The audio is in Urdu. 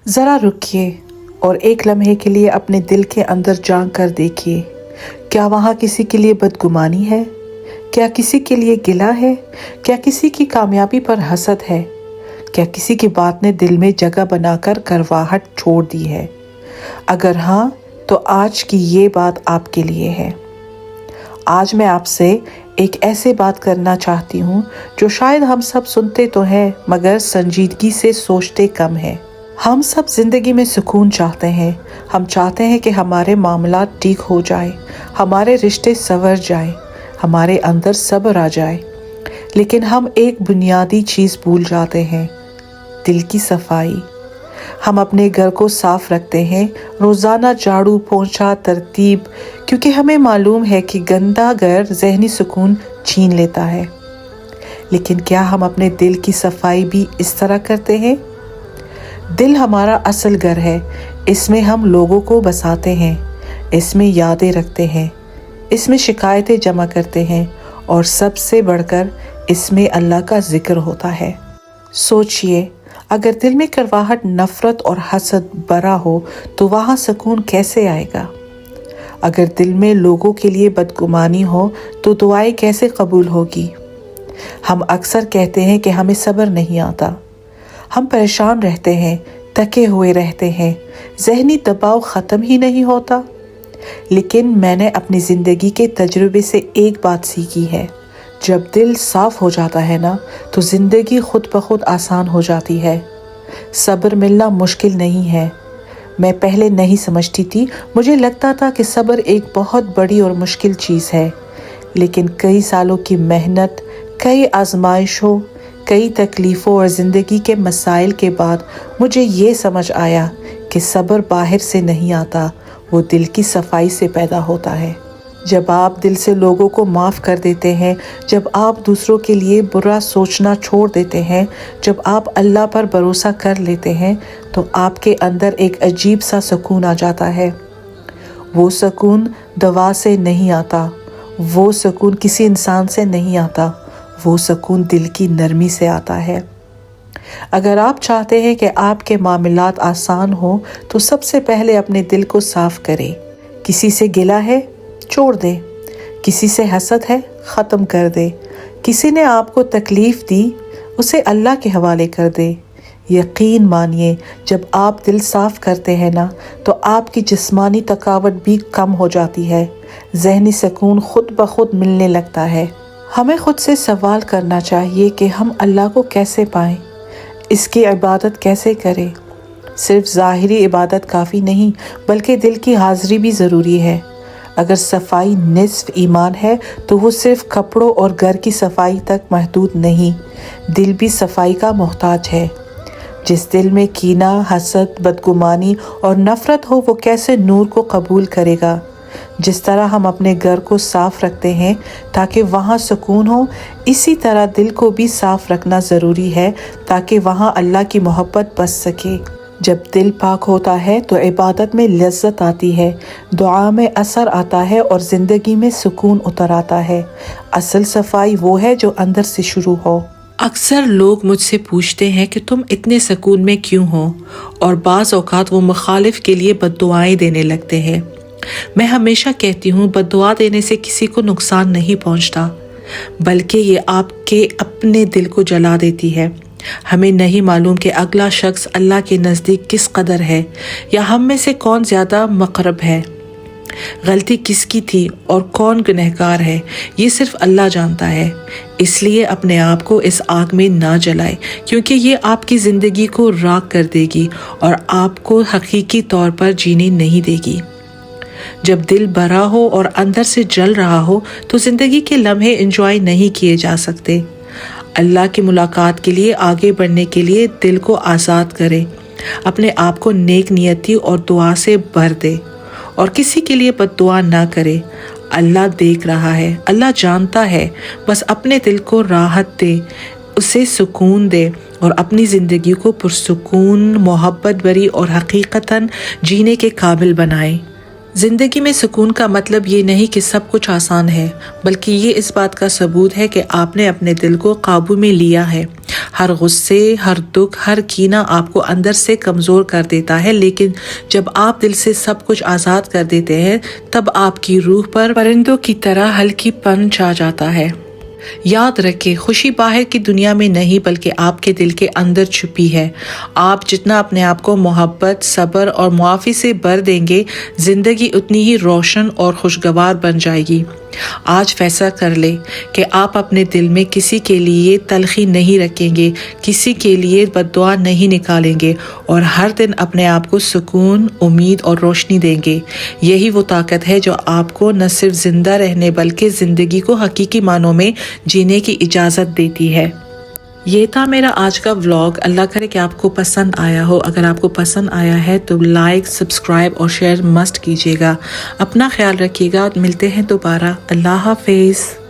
ذرا رکیے اور ایک لمحے کے لیے اپنے دل کے اندر جھانک کر دیکھیے، کیا وہاں کسی کے لیے بدگمانی ہے؟ کیا کسی کے لیے گلہ ہے؟ کیا کسی کی کامیابی پر حسد ہے؟ کیا کسی کی بات نے دل میں جگہ بنا کر کرواہٹ چھوڑ دی ہے؟ اگر ہاں تو آج کی یہ بات آپ کے لیے ہے۔ آج میں آپ سے ایک ایسے بات کرنا چاہتی ہوں جو شاید ہم سب سنتے تو ہیں مگر سنجیدگی سے سوچتے کم ہیں۔ ہم سب زندگی میں سکون چاہتے ہیں، ہم چاہتے ہیں کہ ہمارے معاملات ٹھیک ہو جائے، ہمارے رشتے سنور جائیں، ہمارے اندر صبر آ جائے، لیکن ہم ایک بنیادی چیز بھول جاتے ہیں، دل کی صفائی۔ ہم اپنے گھر کو صاف رکھتے ہیں، روزانہ جھاڑو پونچھا ترتیب، کیونکہ ہمیں معلوم ہے کہ گندا گھر ذہنی سکون چھین لیتا ہے۔ لیکن کیا ہم اپنے دل کی صفائی بھی اس طرح کرتے ہیں؟ دل ہمارا اصل گھر ہے، اس میں ہم لوگوں کو بساتے ہیں، اس میں یادیں رکھتے ہیں، اس میں شکایتیں جمع کرتے ہیں، اور سب سے بڑھ کر اس میں اللہ کا ذکر ہوتا ہے۔ سوچئے، اگر دل میں کرواہٹ، نفرت اور حسد بھرا ہو تو وہاں سکون کیسے آئے گا؟ اگر دل میں لوگوں کے لیے بدگمانی ہو تو دعائیں کیسے قبول ہوگی؟ ہم اکثر کہتے ہیں کہ ہمیں صبر نہیں آتا، ہم پریشان رہتے ہیں، تھکے ہوئے رہتے ہیں، ذہنی دباؤ ختم ہی نہیں ہوتا۔ لیکن میں نے اپنی زندگی کے تجربے سے ایک بات سیکھی ہے، جب دل صاف ہو جاتا ہے نا تو زندگی خود بخود آسان ہو جاتی ہے۔ صبر ملنا مشکل نہیں ہے۔ میں پہلے نہیں سمجھتی تھی، مجھے لگتا تھا کہ صبر ایک بہت بڑی اور مشکل چیز ہے، لیکن کئی سالوں کی محنت، کئی آزمائشوں، کئی تکلیفوں اور زندگی کے مسائل کے بعد مجھے یہ سمجھ آیا کہ صبر باہر سے نہیں آتا، وہ دل کی صفائی سے پیدا ہوتا ہے۔ جب آپ دل سے لوگوں کو معاف کر دیتے ہیں، جب آپ دوسروں کے لیے برا سوچنا چھوڑ دیتے ہیں، جب آپ اللہ پر بھروسہ کر لیتے ہیں تو آپ کے اندر ایک عجیب سا سکون آ جاتا ہے۔ وہ سکون دوا سے نہیں آتا، وہ سکون کسی انسان سے نہیں آتا، وہ سکون دل کی نرمی سے آتا ہے۔ اگر آپ چاہتے ہیں کہ آپ کے معاملات آسان ہوں تو سب سے پہلے اپنے دل کو صاف کریں۔ کسی سے گلہ ہے، چھوڑ دے۔ کسی سے حسد ہے، ختم کر دے۔ کسی نے آپ کو تکلیف دی، اسے اللہ کے حوالے کر دے۔ یقین مانیے، جب آپ دل صاف کرتے ہیں نا تو آپ کی جسمانی تھکاوٹ بھی کم ہو جاتی ہے، ذہنی سکون خود بخود ملنے لگتا ہے۔ ہمیں خود سے سوال کرنا چاہیے کہ ہم اللہ کو کیسے پائیں، اس کی عبادت کیسے کریں۔ صرف ظاہری عبادت کافی نہیں، بلکہ دل کی حاضری بھی ضروری ہے۔ اگر صفائی نصف ایمان ہے تو وہ صرف کپڑوں اور گھر کی صفائی تک محدود نہیں، دل بھی صفائی کا محتاج ہے۔ جس دل میں کینہ، حسد، بدگمانی اور نفرت ہو وہ کیسے نور کو قبول کرے گا؟ جس طرح ہم اپنے گھر کو صاف رکھتے ہیں تاکہ وہاں سکون ہو، اسی طرح دل کو بھی صاف رکھنا ضروری ہے تاکہ وہاں اللہ کی محبت بس سکے۔ جب دل پاک ہوتا ہے تو عبادت میں لذت آتی ہے، دعا میں اثر آتا ہے اور زندگی میں سکون اتر آتا ہے۔ اصل صفائی وہ ہے جو اندر سے شروع ہو۔ اکثر لوگ مجھ سے پوچھتے ہیں کہ تم اتنے سکون میں کیوں ہو، اور بعض اوقات وہ مخالف کے لیے بد دعائیں دینے لگتے ہیں۔ میں ہمیشہ کہتی ہوں، بد دعا دینے سے کسی کو نقصان نہیں پہنچتا، بلکہ یہ آپ کے اپنے دل کو جلا دیتی ہے۔ ہمیں نہیں معلوم کہ اگلا شخص اللہ کے نزدیک کس قدر ہے، یا ہم میں سے کون زیادہ مقرب ہے، غلطی کس کی تھی اور کون گنہگار ہے، یہ صرف اللہ جانتا ہے۔ اس لیے اپنے آپ کو اس آگ میں نہ جلائے، کیونکہ یہ آپ کی زندگی کو راکھ کر دے گی اور آپ کو حقیقی طور پر جینے نہیں دے گی۔ جب دل بھرا ہو اور اندر سے جل رہا ہو تو زندگی کے لمحے انجوائے نہیں کیے جا سکتے۔ اللہ کی ملاقات کے لیے، آگے بڑھنے کے لیے دل کو آزاد کرے، اپنے آپ کو نیک نیتی اور دعا سے بھر دے، اور کسی کے لیے بد دعا نہ کرے۔ اللہ دیکھ رہا ہے، اللہ جانتا ہے، بس اپنے دل کو راحت دے، اسے سکون دے اور اپنی زندگی کو پرسکون، محبت بھری اور حقیقتاً جینے کے قابل بنائے۔ زندگی میں سکون کا مطلب یہ نہیں کہ سب کچھ آسان ہے، بلکہ یہ اس بات کا ثبوت ہے کہ آپ نے اپنے دل کو قابو میں لیا ہے۔ ہر غصے، ہر دکھ، ہر کینہ آپ کو اندر سے کمزور کر دیتا ہے، لیکن جب آپ دل سے سب کچھ آزاد کر دیتے ہیں تب آپ کی روح پر پرندوں کی طرح ہلکی پن چھا جاتا ہے۔ یاد رکھیں، خوشی باہر کی دنیا میں نہیں بلکہ آپ کے دل کے اندر چھپی ہے۔ آپ جتنا اپنے آپ کو محبت، صبر اور معافی سے بھر دیں گے، زندگی اتنی ہی روشن اور خوشگوار بن جائے گی۔ آج فیصلہ کر لیں کہ آپ اپنے دل میں کسی کے لیے تلخی نہیں رکھیں گے، کسی کے لیے بد دعا نہیں نکالیں گے اور ہر دن اپنے آپ کو سکون، امید اور روشنی دیں گے۔ یہی وہ طاقت ہے جو آپ کو نہ صرف زندہ رہنے بلکہ زندگی کو حقیقی معنوں میں جینے کی اجازت دیتی ہے۔ یہ تھا میرا آج کا ولاگ۔ اللہ کرے کہ آپ کو پسند آیا ہو۔ اگر آپ کو پسند آیا ہے تو لائک، سبسکرائب اور شیئر مسٹ کیجیے گا۔ اپنا خیال رکھیے گا، ملتے ہیں دوبارہ۔ اللہ حافظ۔